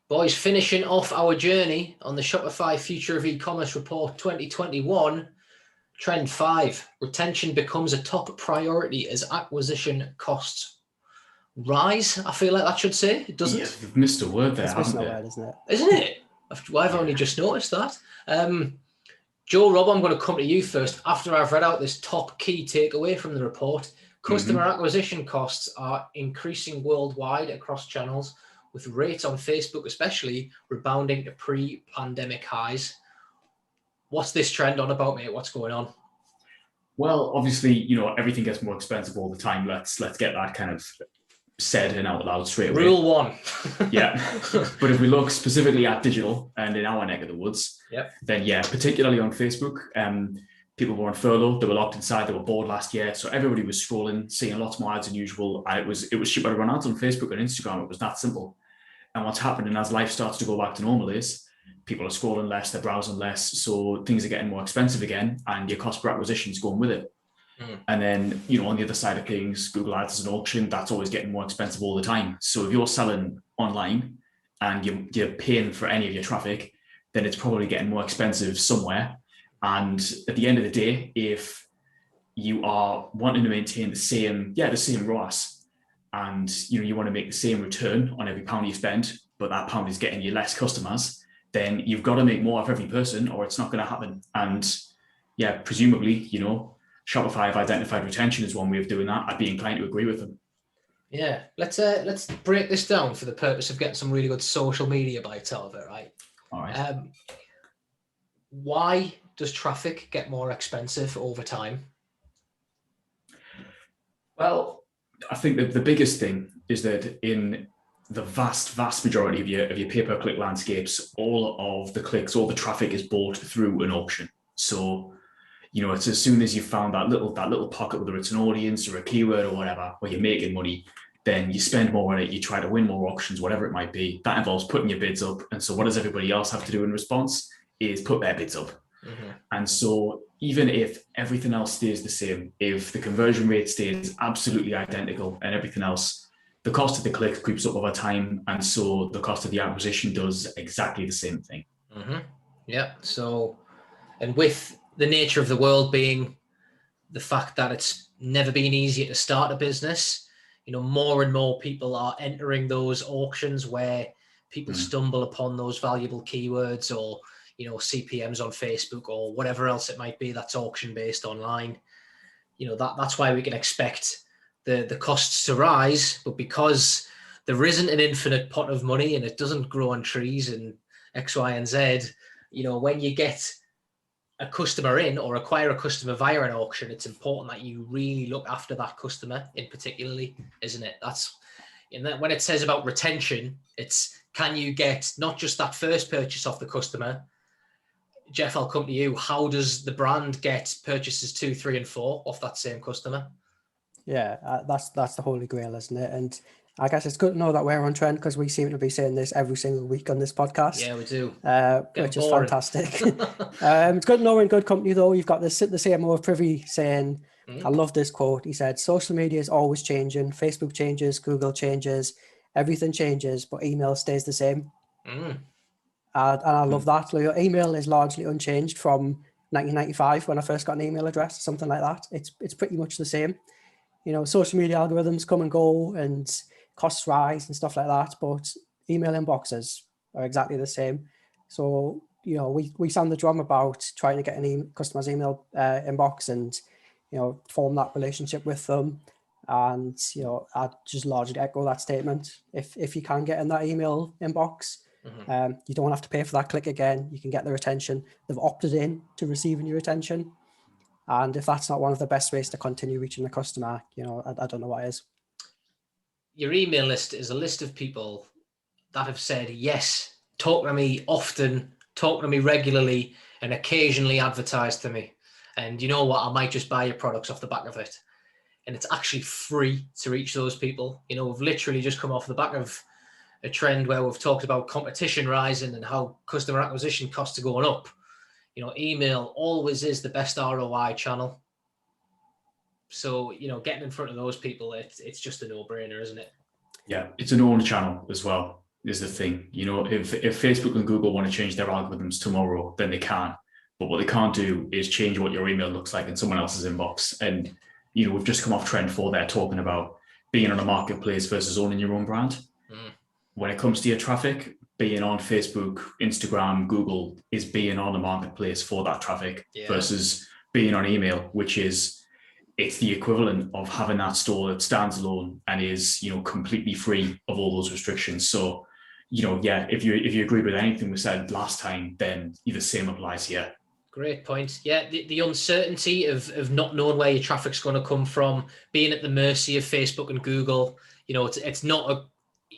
Boys, finishing off our journey on the Shopify Future of E-commerce Report 2021, Trend 5, retention becomes a top priority as acquisition costs rise. I feel like that should say. It doesn't. Yeah, you've missed a word there, haven't you? Isn't it? I've only just noticed that. Joe, Rob, I'm going to come to you first. After I've read out this top key takeaway from the report, customer acquisition costs are increasing worldwide across channels, with rates on Facebook especially rebounding to pre-pandemic highs. What's this trend on about, mate? What's going on? Well, obviously, everything gets more expensive all the time. Let's get that kind of said and out loud straight away. Rule 1. Yeah. But if we look specifically at digital and in our neck of the woods, then yeah, particularly on Facebook, people were on furlough, they were locked inside, they were bored last year. So everybody was scrolling, seeing lots more ads than usual. And it was cheaper to run ads on Facebook and Instagram. It was that simple. And what's happening as life starts to go back to normal is people are scrolling less, they're browsing less. So things are getting more expensive again and your cost per acquisition is going with it. And then, on the other side of things, Google Ads is an auction, that's always getting more expensive all the time. So if you're selling online and you're paying for any of your traffic, then it's probably getting more expensive somewhere. And at the end of the day, if you are wanting to maintain the same ROAS, and you want to make the same return on every pound you spend, but that pound is getting you less customers, then you've got to make more of every person or it's not going to happen. And yeah, presumably, Shopify have identified retention as one way of doing that. I'd be inclined to agree with them. Yeah, let's break this down for the purpose of getting some really good social media bites out of it, right? All right. Why does traffic get more expensive over time? Well, I think that the biggest thing is that in the vast majority of your pay-per-click landscapes, all of the clicks, all the traffic is bought through an auction. So, it's as soon as you've found that little pocket, whether it's an audience or a keyword or whatever, where you're making money, then you spend more on it, you try to win more auctions, whatever it might be. That involves putting your bids up. And so what does everybody else have to do in response is put their bids up. And so even if everything else stays the same, if the conversion rate stays absolutely identical and everything else, the cost of the click creeps up over time. And so the cost of the acquisition does exactly the same thing. Yeah. So, and with the nature of the world being the fact that it's never been easier to start a business, more and more people are entering those auctions where people stumble upon those valuable keywords or CPMs on Facebook or whatever else it might be that's auction based online. That's why we can expect the costs to rise. But because there isn't an infinite pot of money and it doesn't grow on trees and X, Y, and Z, when you get a customer in or acquire a customer via an auction, it's important that you really look after that customer in particularly, isn't it? When it says about retention, it's can you get not just that first purchase off the customer. Jeff, I'll come to you. How does the brand get purchases 2, 3, and 4 off that same customer? Yeah, that's the holy grail, isn't it? And I guess it's good to know that we're on trend because we seem to be saying this every single week on this podcast. Yeah, we do. Which is fantastic. It's good to know we're in good company, though. You've got the CMO of Privy saying, I love this quote. He said, social media is always changing. Facebook changes, Google changes, everything changes, but email stays the same. And I love that. Your email is largely unchanged from 1995 when I first got an email address, something like that. It's pretty much the same. Social media algorithms come and go and costs rise and stuff like that, but email inboxes are exactly the same. So, we sound the drum about trying to get an customer's email inbox and, form that relationship with them. And, I just largely echo that statement. If you can get in that email inbox, you don't have to pay for that click again. You can get the retention. They've opted in to receiving your retention. And if that's not one of the best ways to continue reaching the customer, I don't know what is. Your email list is a list of people that have said, yes, talk to me often, talk to me regularly, and occasionally advertise to me. And you know what? I might just buy your products off the back of it. And it's actually free to reach those people. We've literally just come off the back of a trend where we've talked about competition rising and how customer acquisition costs are going up. Email always is the best ROI channel. So, getting in front of those people, it's just a no-brainer, isn't it? Yeah, it's an owned channel as well. is the thing. You know, if Facebook and Google want to change their algorithms tomorrow, then they can. But what they can't do is change what your email looks like in someone else's inbox. And, you know, we've just come off Trend 4 there talking about being on a marketplace versus owning your own brand. When it comes to your traffic, being on Facebook, Instagram, Google is being on the marketplace for that traffic versus being on email, which is, it's the equivalent of having that store that stands alone and is, you know, completely free of all those restrictions. So, you know, yeah, if you agree with anything we said last time, then the same applies here. Great point. Yeah, the uncertainty of not knowing where your traffic's going to come from, being at the mercy of Facebook and Google, you know, it's not a,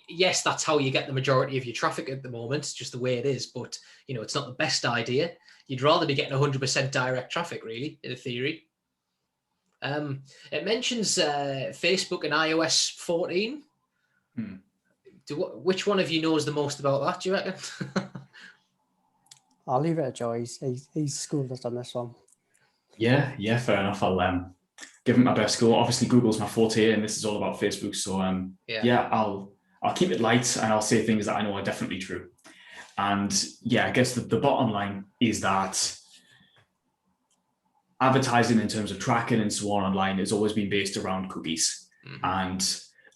yes, that's how you get the majority of your traffic at the moment. It's just the way it is, but, you know, it's not the best idea. You'd rather be getting 100% direct traffic, really, in theory. It mentions Facebook and iOS 14. Which one of you knows the most about that, do you reckon? I'll leave it to Joe. He's schooled us on this one. Yeah, fair enough. I'll give him my best go. Obviously, Google's my forte, and this is all about Facebook. So I'll keep it light, and I'll say things that I know are definitely true. And yeah, I guess the bottom line is that advertising in terms of tracking and so on online has always been based around cookies. And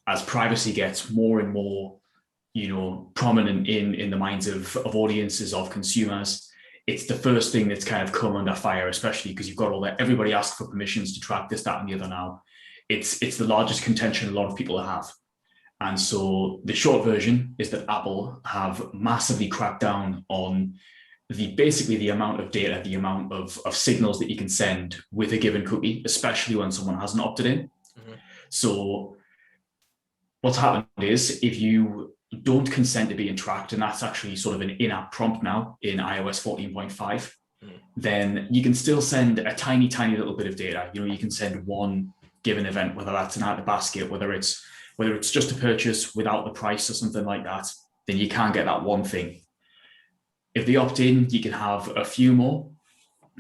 as privacy gets more and more, you know, prominent in the minds of audiences, of consumers, it's the first thing that's kind of come under fire, especially because you've got all that, everybody asks for permissions to track this, that, and the other now. It's the largest contention a lot of people have. And so the short version is that Apple have massively cracked down on basically the amount of data, the amount of signals that you can send with a given cookie, especially when someone hasn't opted in. So what's happened is, if you don't consent to being tracked, and that's actually sort of an in-app prompt now in iOS 14.5, then you can still send a tiny little bit of data. You know, you can send one given event, whether that's an out of basket, whether it's just a purchase without the price or something like that, then you can get that one thing. If they opt in, you can have a few more.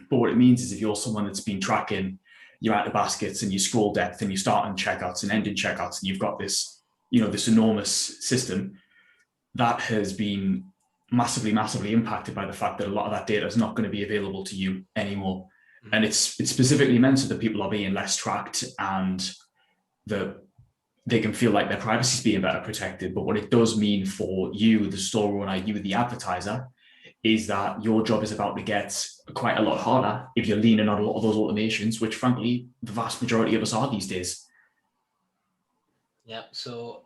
But what it means is, if you're someone that's been tracking your out of baskets and you scroll depth and you start on checkouts and end in checkouts, and you've got this, you know, this enormous system that has been massively impacted by the fact that a lot of that data is not going to be available to you anymore. And it's specifically meant so that people are being less tracked and that they can feel like their privacy is being better protected. But what it does mean for you, the store owner, you, the advertiser, is that your job is about to get quite a lot harder if you're leaning on a lot of those automations, which frankly, the vast majority of us are these days. Yeah, so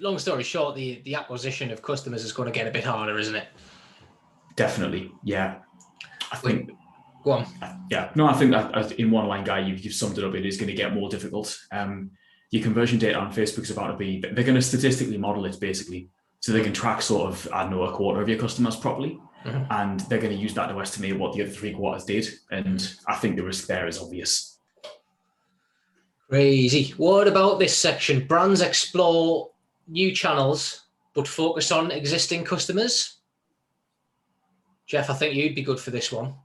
long story short, the acquisition of customers is going to get a bit harder, isn't it? Definitely, yeah. I think... Go on. Yeah, no, I think that in one line, Guy, you've summed it up. It is going to get more difficult. Your conversion data on Facebook is about to be... They're going to statistically model it, basically, so they can track sort of, I don't know, a quarter of your customers properly. And they're going to use that to estimate what the other 3 quarters did. And I think the risk there is obvious. Crazy. What about this section? Brands explore new channels, but focus on existing customers. Jeff, I think you'd be good for this one.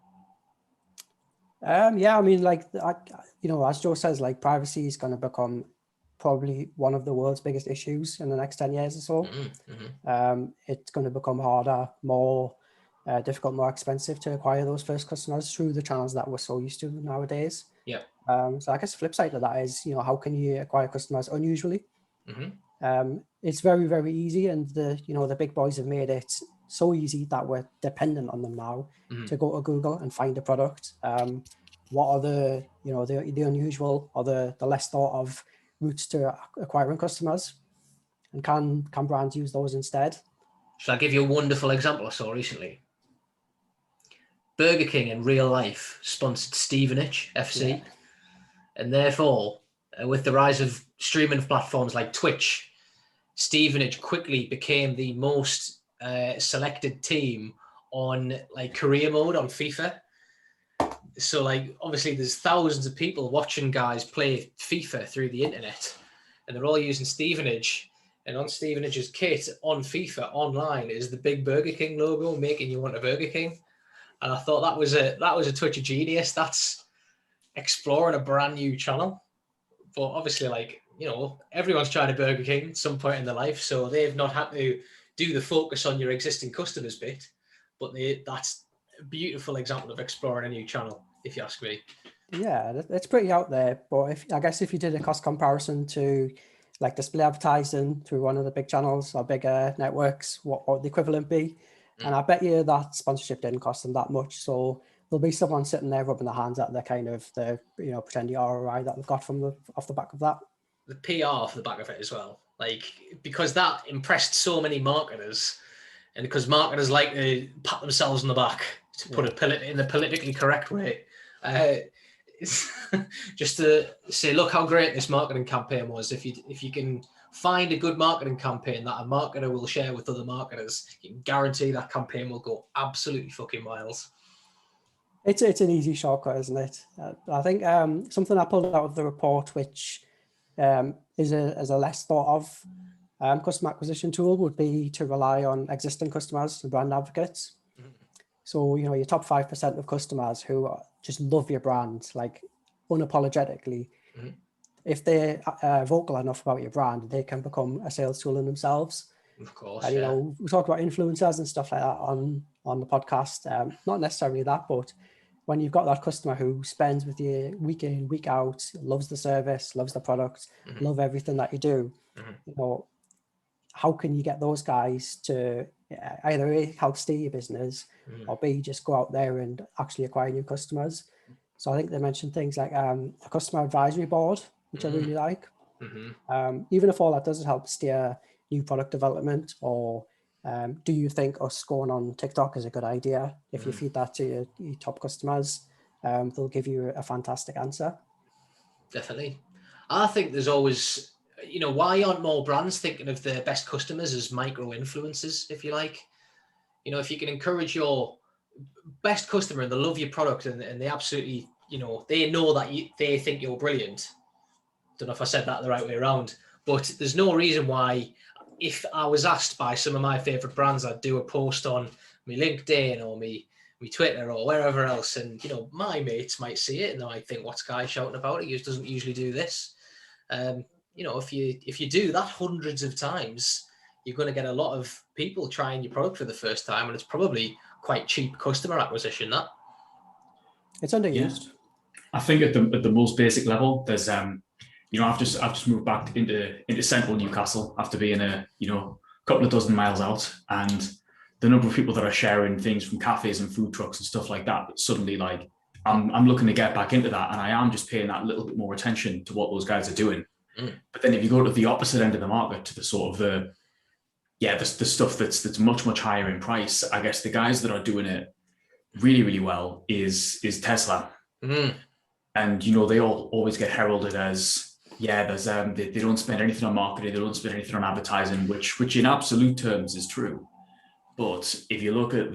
Yeah, I mean, like, you know, as Joe says, like, privacy is going to become probably one of the world's biggest issues in the next 10 years or so. It's going to become harder, more difficult, more expensive to acquire those first customers through the channels that we're so used to nowadays. Yeah. So I guess the flip side of that is, you know, how can you acquire customers unusually? It's very, very easy, and the big boys have made it so easy that we're dependent on them now to go to Google and find a product. What are the unusual or the less thought of routes to acquiring customers, and can brands use those instead? Shall I give you a wonderful example I saw recently? Burger King in real life sponsored Stevenage FC, and therefore, with the rise of streaming platforms like Twitch, Stevenage quickly became the most selected team on like career mode on FIFA. So like, obviously there's thousands of people watching guys play FIFA through the internet, and they're all using Stevenage, and on Stevenage's kit on FIFA online is the big Burger King logo, making you want a Burger King. And I thought that was a touch of genius. That's exploring a brand new channel. But obviously, like, you know, everyone's tried a Burger King at some point in their life, so they've not had to do the focus on your existing customers bit, but that's a beautiful example of exploring a new channel, if you ask me. Yeah, it's pretty out there. But I guess if you did a cost comparison to like display advertising through one of the big channels or bigger networks, what would the equivalent be? And I bet you that sponsorship didn't cost them that much. So there'll be someone sitting there rubbing their hands at the kind of the pretend ROI that they've got from off the back of that. The PR off the back of it as well, like, because that impressed so many marketers, and because marketers like to pat themselves on the back, to put it in a politically correct way. Just to say, look how great this marketing campaign was. If you can find a good marketing campaign that a marketer will share with other marketers, you can guarantee that campaign will go absolutely fucking miles. It's an easy shortcut, isn't it? I think something I pulled out of the report, which is a less thought of customer acquisition tool, would be to rely on existing customers and brand advocates. So, your top 5% of customers who just love your brand, like unapologetically, if they're vocal enough about your brand, they can become a sales tool in themselves. Of course. And, we talk about influencers and stuff like that on the podcast. Not necessarily that, but when you've got that customer who spends with you week in, week out, loves the service, loves the product, love everything that you do, how can you get those guys to either A, help steer your business, or B, just go out there and actually acquire new customers? So I think they mentioned things like a customer advisory board, which I really like. Even if all that does is help steer new product development, or do you think us going on TikTok is a good idea? If you feed that to your top customers, they'll give you a fantastic answer. Definitely. I think there's always, why aren't more brands thinking of their best customers as micro influencers, if you like? If you can encourage your best customer and they love your product and they absolutely, they know that they think you're brilliant. Don't know if I said that the right way around, but there's no reason why, if I was asked by some of my favorite brands, I'd do a post on my LinkedIn or my Twitter or wherever else. And, my mates might see it and they might think, what's Guy shouting about? He just doesn't usually do this. If you do that hundreds of times, you're going to get a lot of people trying your product for the first time, and it's probably quite cheap customer acquisition. That it's underused. I think at the most basic level, there's I've just moved back into central Newcastle after being a couple of dozen miles out, and the number of people that are sharing things from cafes and food trucks and stuff like that, suddenly like I'm looking to get back into that, and I am just paying that little bit more attention to what those guys are doing. But then if you go to the opposite end of the market, to the sort of the stuff that's much, much higher in price, I guess the guys that are doing it really, really well is Tesla. And they all always get heralded as there's they don't spend anything on marketing, they don't spend anything on advertising, which in absolute terms is true. But if you look at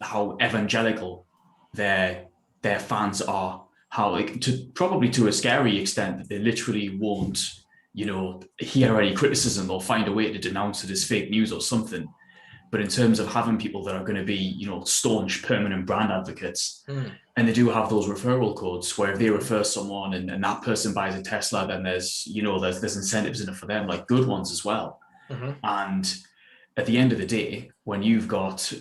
how evangelical their fans are, how probably to a scary extent that they literally won't hear any criticism or find a way to denounce it as fake news or something. But in terms of having people that are going to be, staunch, permanent brand advocates, and they do have those referral codes where if they refer someone and that person buys a Tesla, then there's incentives in it for them, like good ones as well. And at the end of the day, when you've got,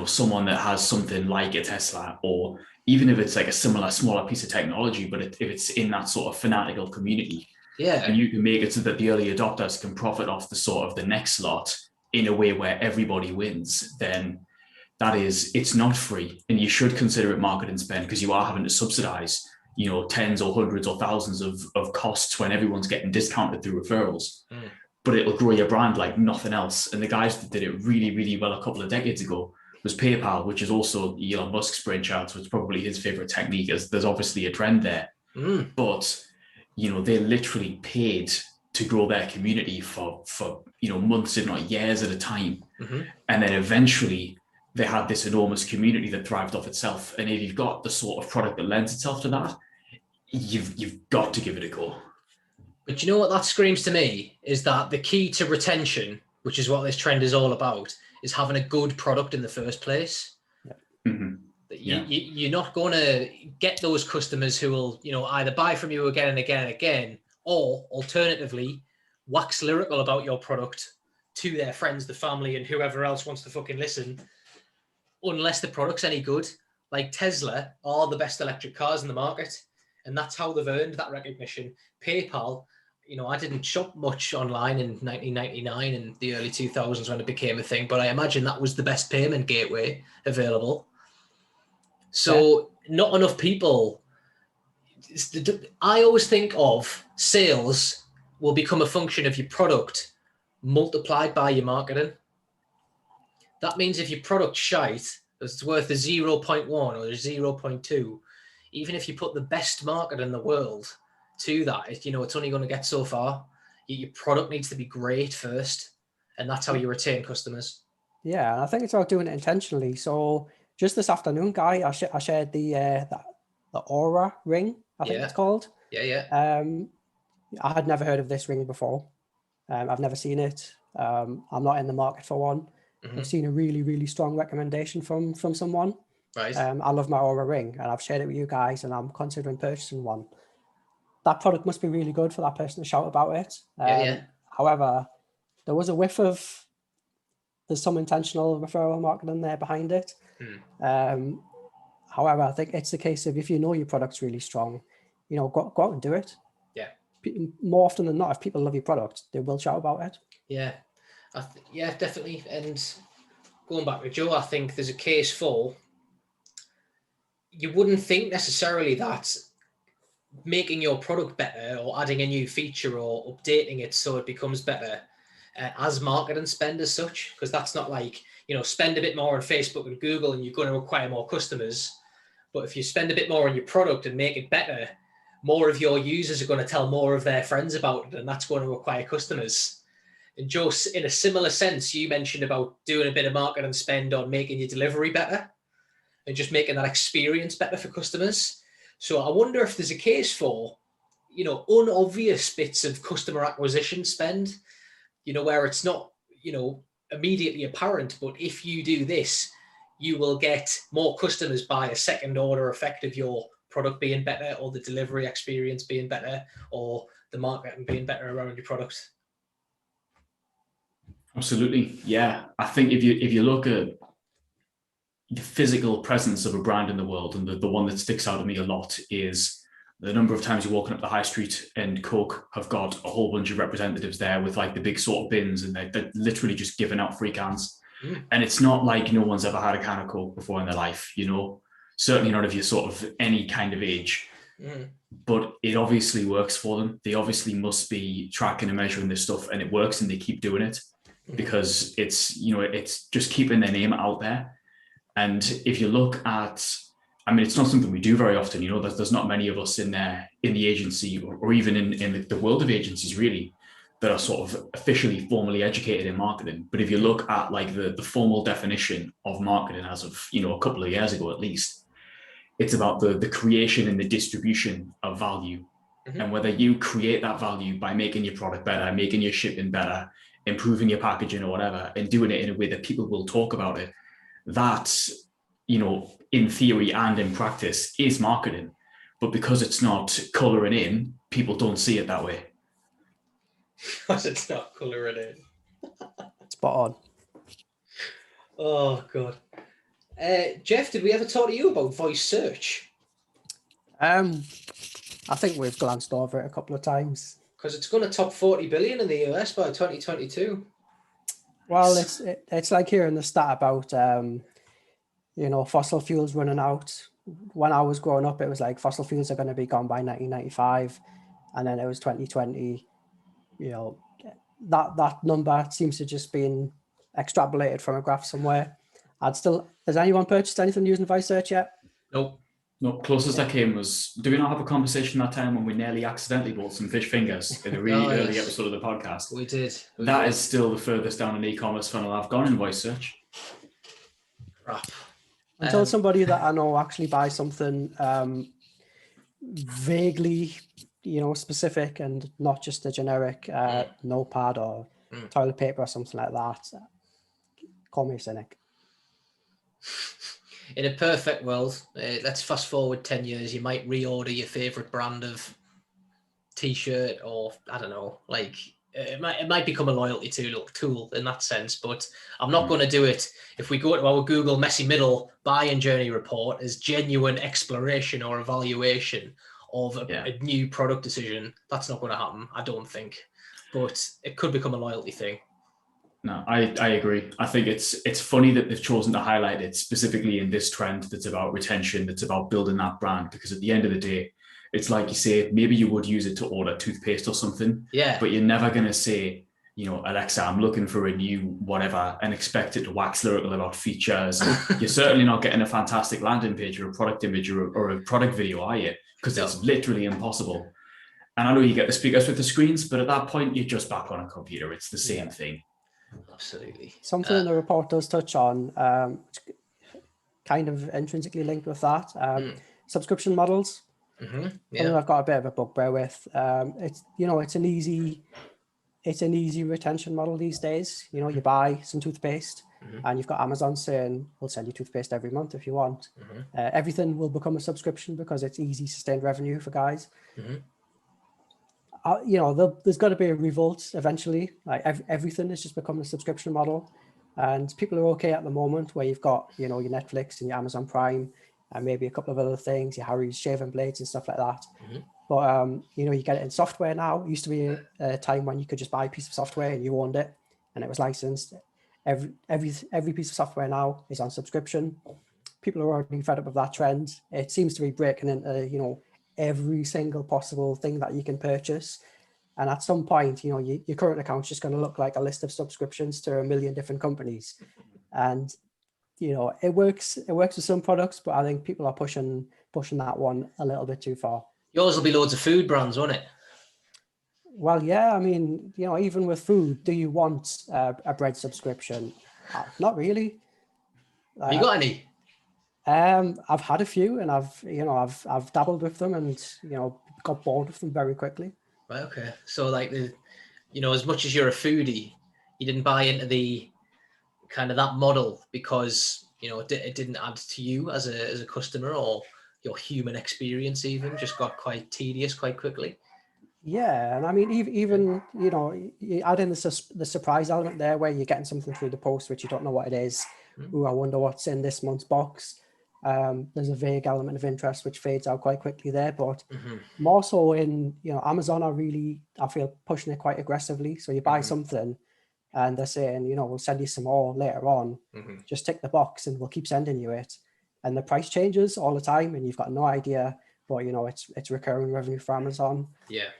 someone that has something like a Tesla, or even if it's like a smaller piece of technology, but if it's in that sort of fanatical community, and you can make it so that the early adopters can profit off the sort of the next lot in a way where everybody wins, then it's not free, and you should consider it marketing spend, because you are having to subsidize, tens or hundreds or thousands of costs when everyone's getting discounted through referrals. But it'll grow your brand like nothing else. And the guys that did it really, really well a couple of decades ago was PayPal, which is also Elon Musk's brainchild, so it's probably his favorite technique, as there's obviously a trend there. But they literally paid to grow their community for months, if not years at a time. And then eventually they had this enormous community that thrived off itself. And if you've got the sort of product that lends itself to that, you've got to give it a go. But what that screams to me is that the key to retention, which is what this trend is all about, is having a good product in the first place. You're not going to get those customers who will, either buy from you again and again and again, or alternatively, wax lyrical about your product to their friends, the family, and whoever else wants to fucking listen, unless the product's any good. Like Tesla are the best electric cars in the market, and that's how they've earned that recognition. PayPal, I didn't shop much online in 1999 and the early 2000s when it became a thing, but I imagine that was the best payment gateway available. So not enough people. I always think of sales will become a function of your product multiplied by your marketing. That means if your product's shite, it's worth a 0.1 or a 0.2, even if you put the best market in the world to that, it's only going to get so far. Your product needs to be great first, and that's how you retain customers. Yeah, I think it's about doing it intentionally. So just this afternoon, Guy, I shared the Aura ring, I think it's called. Yeah. I had never heard of this ring before. I've never seen it. I'm not in the market for one. Mm-hmm. I've seen a really, really strong recommendation from someone. Right. I love my Aura ring, and I've shared it with you guys, and I'm considering purchasing one. That product must be really good for that person to shout about it. However, there was a whiff of there's some intentional referral marketing there behind it. However, I think it's the case of if you know your product's really strong, go out and do it. Yeah. More often than not, if people love your product, they will shout about it. Yeah. Definitely. And going back to Joe, I think there's a case for, you wouldn't think necessarily that making your product better or adding a new feature or updating it so it becomes better as marketing spend as such, because that's not like, spend a bit more on Facebook and Google and you're going to acquire more customers. But if you spend a bit more on your product and make it better, more of your users are going to tell more of their friends about it, and that's going to acquire customers. And Joe, in a similar sense, you mentioned about doing a bit of marketing spend on making your delivery better and just making that experience better for customers. So I wonder if there's a case for, unobvious bits of customer acquisition spend, where it's not, immediately apparent, but if you do this, you will get more customers by a second order effect of your product being better, or the delivery experience being better, or the marketing being better around your product. Absolutely. Yeah. I think if you look at the physical presence of a brand in the world, and the one that sticks out to me a lot is the number of times you're walking up the high street and Coke have got a whole bunch of representatives there with like the big sort of bins, and they're literally just giving out free cans. And it's not like no one's ever had a can of Coke before in their life, certainly not if you're sort of any kind of age. But it obviously works for them. They obviously must be tracking and measuring this stuff, and it works, and they keep doing it because it's just keeping their name out there. And if you look at, it's not something we do very often, there's not many of us in the agency or even in the world of agencies really that are sort of officially formally educated in marketing. But if you look at like the formal definition of marketing as of, a couple of years ago, at least, it's about the creation and the distribution of value. And whether you create that value by making your product better, making your shipping better, improving your packaging or whatever, and doing it in a way that people will talk about it, that, in theory and in practice is marketing. But because it's not coloring in, people don't see it that way. Because it's not coloring in. Spot on. Oh, God. Jeff, did we ever talk to you about voice search? I think we've glanced over it a couple of times. Because it's going to top 40 billion in the US by 2022. Well, it's like hearing the stat about, fossil fuels running out. When I was growing up, it was like fossil fuels are going to be gone by 1995. And then it was 2020. That number seems to just been extrapolated from a graph somewhere. Has anyone purchased anything using voice search yet? Nope. No, closest I came was, do we not have a conversation that time when we nearly accidentally bought some fish fingers in a really early episode of the podcast? We did. That is still the furthest down an e-commerce funnel I've gone in voice search. Crap. Until somebody that I know actually buys something vaguely, specific and not just a generic notepad or toilet paper or something like that, call me a cynic. In a perfect world, let's fast forward 10 years, you might reorder your favorite brand of t-shirt or, I don't know, like it might become a loyalty tool in that sense, but I'm not going to do it. If we go to our Google messy middle buying journey report as genuine exploration or evaluation of a new product decision, that's not going to happen, I don't think. But it could become a loyalty thing. No, I agree. I think it's funny that they've chosen to highlight it specifically in this trend that's about retention, that's about building that brand, because at the end of the day, it's like you say, maybe you would use it to order toothpaste or something, but you're never going to say, Alexa, I'm looking for a new whatever, and expect it to wax lyrical about features. You're certainly not getting a fantastic landing page or a product image or a product video, are you? Because it's literally impossible. And I know you get the speakers with the screens, but at that point, you're just back on a computer. It's the same thing. Absolutely. Something in the report does touch on, kind of intrinsically linked with that, subscription models. Something I've got a bit of a bugbear with. It's an easy retention model these days. You buy some toothpaste and you've got Amazon saying, we'll send you toothpaste every month if you want. Everything will become a subscription because it's easy sustained revenue for guys. There's got to be a revolt eventually. Like everything is just becoming a subscription model, and people are okay at the moment where you've got, your Netflix and your Amazon Prime and maybe a couple of other things, your Harry's shaving blades and stuff like that. But, you get it in software now. It used to be a time when you could just buy a piece of software and you owned it and it was licensed. Every piece of software now is on subscription. People are already fed up with that trend. It seems to be breaking into, every single possible thing that you can purchase. And at some point, your current account's just going to look like a list of subscriptions to a million different companies. And it works with some products, but I think people are pushing that one a little bit too far. Yours will be loads of food brands, won't it? Well, yeah, I mean, even with food, do you want a bread subscription? Not really. Have you got any? I've had a few, and I've dabbled with them, and got bored with them very quickly. Right. Okay. So like as much as you're a foodie, you didn't buy into the kind of that model because it didn't add to you as a customer, or your human experience even just got quite tedious quite quickly. Yeah, and I mean even you add in the surprise element there where you're getting something through the post which you don't know what it is. Ooh, I wonder what's in this month's box. There's a vague element of interest which fades out quite quickly there, but more so in Amazon are really, I feel, pushing it quite aggressively. So you buy something and they're saying, we'll send you some more later on. Just tick the box and we'll keep sending you it. And the price changes all the time and you've got no idea, but it's recurring revenue for Amazon. Yeah.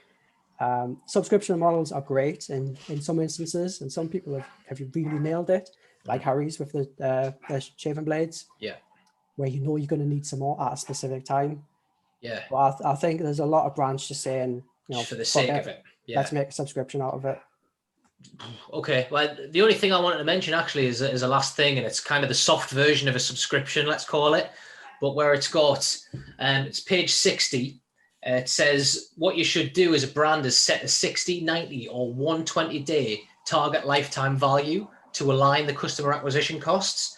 Subscription models are great in some instances, and some people have really nailed it, like Harry's with the shaving blades. Yeah. Where you're going to need some more at a specific time. Yeah. But I think there's a lot of brands just saying, for the sake of it. Yeah. Let's make a subscription out of it. Okay. Well, the only thing I wanted to mention actually is a last thing, and it's kind of the soft version of a subscription, let's call it, but where it's got, it's page 60. It says what you should do as a brand is set a 60, 90 or 120-day target lifetime value to align the customer acquisition costs.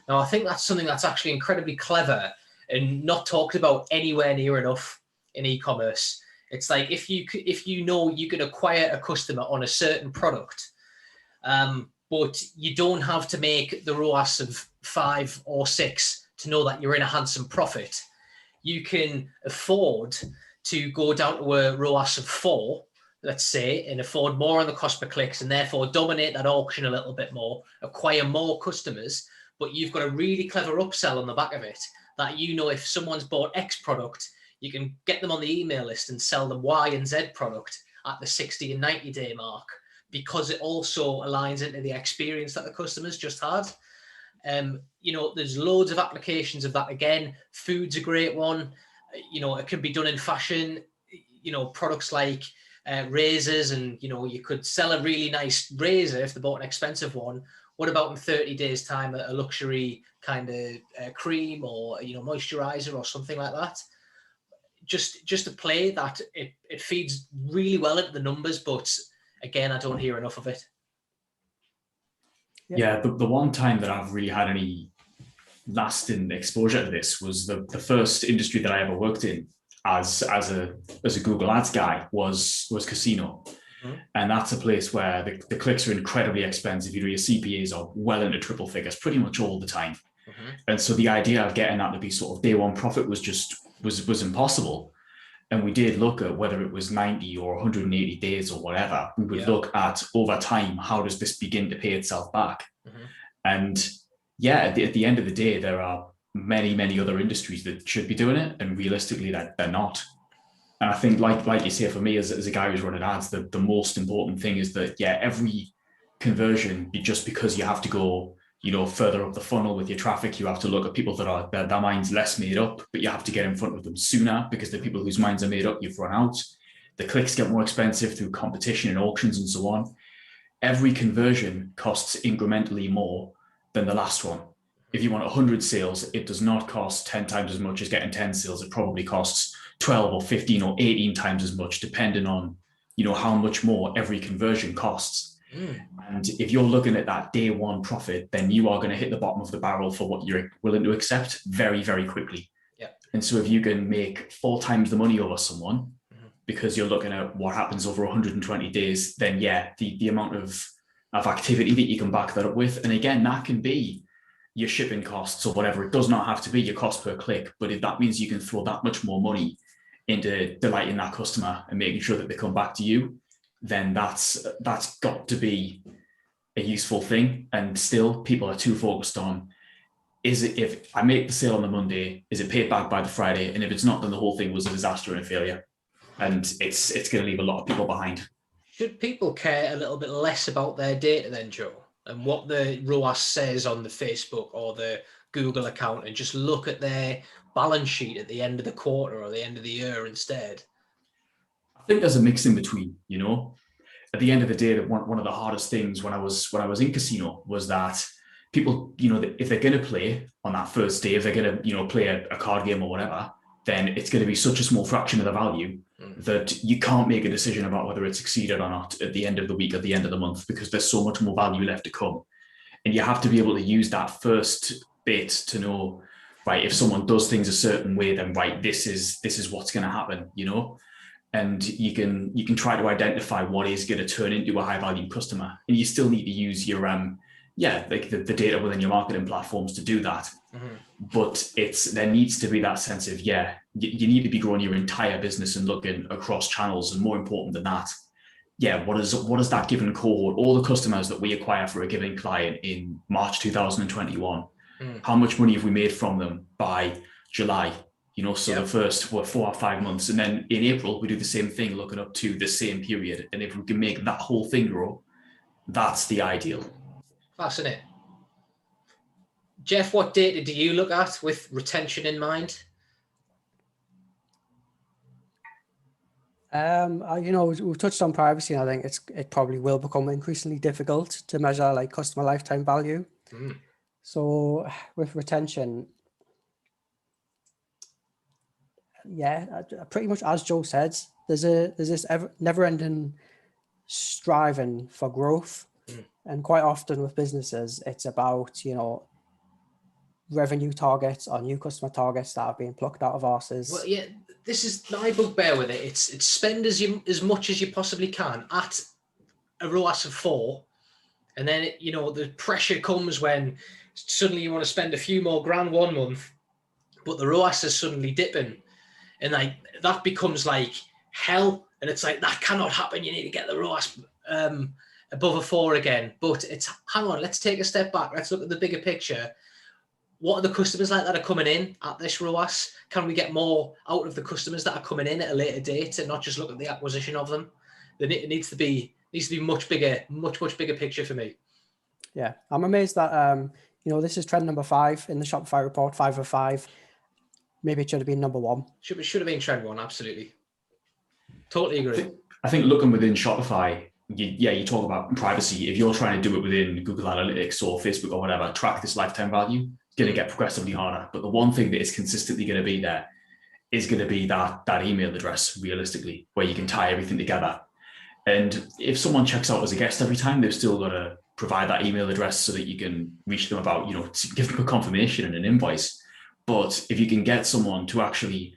Now, I think that's something that's actually incredibly clever and not talked about anywhere near enough in e-commerce. It's like if you know you can acquire a customer on a certain product, but you don't have to make the ROAS of 5 or 6 to know that you're in a handsome profit. You can afford to go down to a ROAS of 4, let's say, and afford more on the cost per clicks and therefore dominate that auction a little bit more, acquire more customers. But you've got a really clever upsell on the back of it that if someone's bought X product, you can get them on the email list and sell them Y and Z product at the 60 and 90 day mark, because it also aligns into the experience that the customers just had. There's loads of applications of that. Again, food's a great one. It can be done in fashion, products like razors, and, you could sell a really nice razor if they bought an expensive one. What about in 30 days time, a luxury kind of cream or, moisturizer or something like that? Just a play that it feeds really well into the numbers, but again, I don't hear enough of it. Yeah, the one time that I've really had any lasting exposure to this was the first industry that I ever worked in as a Google Ads guy was casino. And that's a place where the clicks are incredibly expensive. Your CPAs are well into triple figures pretty much all the time. And so the idea of getting that to be sort of day one profit was impossible. And we did look at whether it was 90 or 180 days or whatever. We would look at over time, how does this begin to pay itself back? And at the end of the day, there are many, many other industries that should be doing it. And realistically, they're not. And I think, like you say, for me, as a guy who's running ads, the most important thing is that, every conversion, just because you have to go, further up the funnel with your traffic, you have to look at people that are their minds less made up, but you have to get in front of them sooner because the people whose minds are made up, you've run out. The clicks get more expensive through competition and auctions and so on. Every conversion costs incrementally more than the last one. If you want 100 sales, it does not cost 10 times as much as getting 10 sales. It probably costs 12 or 15 or 18 times as much, depending on, how much more every conversion costs. And if you're looking at that day one profit, then you are going to hit the bottom of the barrel for what you're willing to accept very, very quickly. And so if you can make 4 times the money over someone, because you're looking at what happens over 120 days, then the amount of activity that you can back that up with. And again, that can be your shipping costs or whatever. It does not have to be your cost per click, but if that means you can throw that much more money into delighting that customer and making sure that they come back to you, then that's got to be a useful thing. And still, people are too focused on, is it, if I make the sale on the Monday, is it paid back by the Friday? And if it's not, then the whole thing was a disaster and a failure. And it's going to leave a lot of people behind. Should people care a little bit less about their data then, Joe, and what the ROAS says on the Facebook or the Google account, and just look at their balance sheet at the end of the quarter or the end of the year instead? I think there's a mix in between, At the end of the day, one of the hardest things when I was in casino was that people, if they're going to play on that first day, if they're going to, play a card game or whatever, then it's going to be such a small fraction of the value that you can't make a decision about whether it succeeded or not at the end of the week, at the end of the month, because there's so much more value left to come. And you have to be able to use that first bit to know, right, if someone does things a certain way, then right, this is what's going to happen, and you can try to identify what is going to turn into a high value customer. And you still need to use your like the data within your marketing platforms to do that. But there needs to be that sense of, you need to be growing your entire business and looking across channels. And more important than that, what is that given cohort, all the customers that we acquire for a given client in March 2021, how much money have we made from them by July? The first 4 or 5 months. And then in April, we do the same thing, looking up to the same period. And if we can make that whole thing grow, that's the ideal. Fascinating. Jeff, what data do you look at with retention in mind? We've touched on privacy, and I think it probably will become increasingly difficult to measure like customer lifetime value. So with retention, pretty much as Joe said, there's this never-ending striving for growth, and quite often with businesses, it's about revenue targets or new customer targets that are being plucked out of arses. Well, this is my bugbear with it. It's spend as much as you possibly can at a ROAS of 4, and then the pressure comes when suddenly you want to spend a few more grand one month, but the ROAS is suddenly dipping. And that becomes like hell. And it's like, that cannot happen. You need to get the ROAS above a 4 again. But hang on, let's take a step back. Let's look at the bigger picture. What are the customers like that are coming in at this ROAS? Can we get more out of the customers that are coming in at a later date and not just look at the acquisition of them? It needs to be much bigger picture for me. Yeah, I'm amazed that this is trend number 5 in the Shopify report, 5 of 5. Maybe it should have been number 1. Should have been trend 1, absolutely. Totally agree. I think looking within Shopify, you talk about privacy. If you're trying to do it within Google Analytics or Facebook or whatever, track this lifetime value, it's going to get progressively harder. But the one thing that is consistently going to be there is going to be that email address, realistically, where you can tie everything together. And if someone checks out as a guest every time, they've still got to provide that email address so that you can reach them about, give them a confirmation and an invoice. But if you can get someone to actually,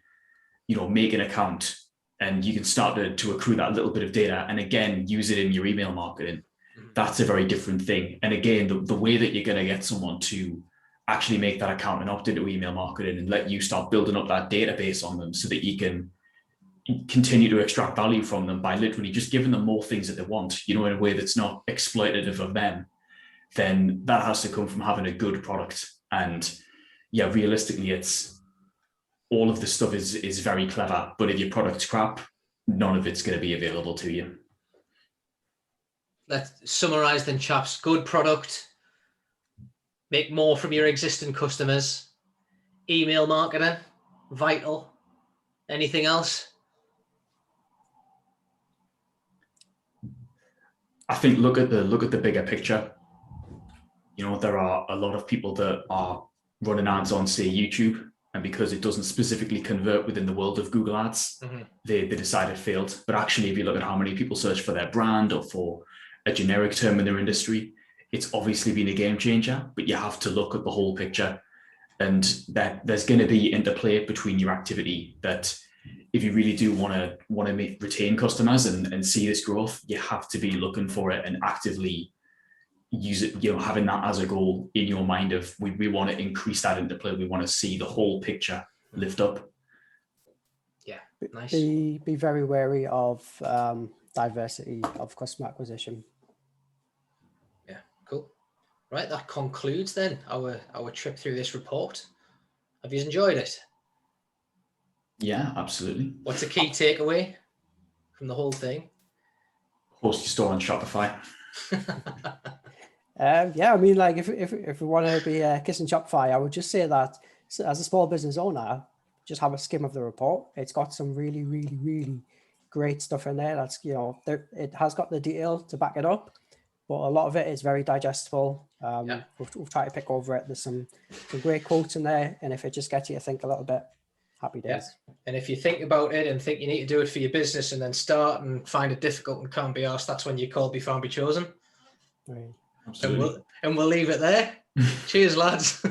make an account and you can start to accrue that little bit of data and again, use it in your email marketing. That's a very different thing. And again, the way that you're going to get someone to actually make that account and opt into email marketing and let you start building up that database on them so that you can continue to extract value from them by literally just giving them more things that they want, in a way that's not exploitative of them, then that has to come from having a good product. And yeah, realistically, it's all of the stuff is very clever, but if your product's crap, none of it's going to be available to you. Let's summarize then, chaps. Good product, make more from your existing customers, email marketing, vital. Anything else? I think look at the bigger picture. There are a lot of people that are running ads on, say, YouTube, and because it doesn't specifically convert within the world of Google Ads, they decide it failed. But actually, if you look at how many people search for their brand or for a generic term in their industry, it's obviously been a game changer. But you have to look at the whole picture, and that there's going to be interplay between your activity. That if you really do want to retain customers and see this growth, you have to be looking for it and actively use it, having that as a goal in your mind of we want to increase that interplay. We want to see the whole picture lift up. Yeah, nice. Be very wary of diversity of customer acquisition. Yeah, cool. Right, that concludes then our trip through this report. Have you enjoyed it? Yeah, absolutely. What's the key takeaway from the whole thing? Post your store on Shopify. Yeah, I mean, like if we want to be kissing Shopify, I would just say that as a small business owner, just have a skim of the report. It's got some really, really, really great stuff in there. That's, it has got the detail to back it up, but a lot of it is very digestible. We've tried to pick over it. There's some great quotes in there, and if it just gets you to think a little bit, happy days. Yeah. And if you think about it and think you need to do it for your business and then start and find it difficult and can't be asked, that's when you're called, be found, be chosen. Right. Absolutely. And we'll leave it there. Cheers, lads.